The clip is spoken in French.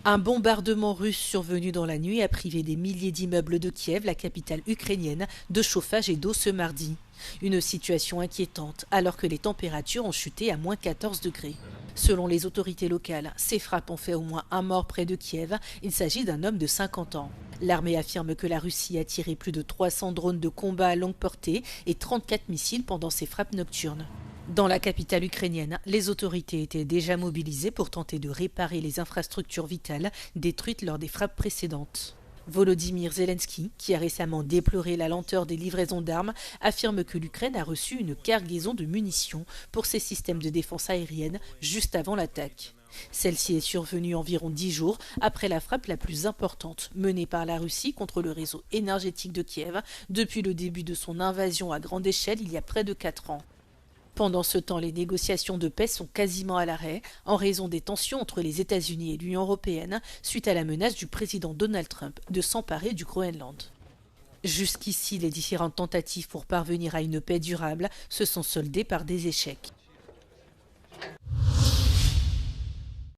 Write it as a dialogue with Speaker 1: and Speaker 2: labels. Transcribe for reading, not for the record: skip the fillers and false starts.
Speaker 1: Un bombardement russe survenu dans la nuit a privé des milliers d'immeubles de Kiev, la capitale ukrainienne, de chauffage et d'eau ce mardi. Une situation inquiétante alors que les températures ont chuté à moins 14 degrés. Selon les autorités locales, ces frappes ont fait au moins un mort près de Kiev. Il s'agit d'un homme de 50 ans. L'armée affirme que la Russie a tiré plus de 300 drones de combat à longue portée et 34 missiles pendant ses frappes nocturnes. Dans la capitale ukrainienne, les autorités étaient déjà mobilisées pour tenter de réparer les infrastructures vitales détruites lors des frappes précédentes. Volodymyr Zelensky, qui a récemment déploré la lenteur des livraisons d'armes, affirme que l'Ukraine a reçu une cargaison de munitions pour ses systèmes de défense aérienne juste avant l'attaque. Celle-ci est survenue environ 10 jours après la frappe la plus importante menée par la Russie contre le réseau énergétique de Kiev depuis le début de son invasion à grande échelle il y a près de 4 ans. Pendant ce temps, les négociations de paix sont quasiment à l'arrêt en raison des tensions entre les États-Unis et l'Union européenne suite à la menace du président Donald Trump de s'emparer du Groenland. Jusqu'ici, les différentes tentatives pour parvenir à une paix durable se sont soldées par des échecs.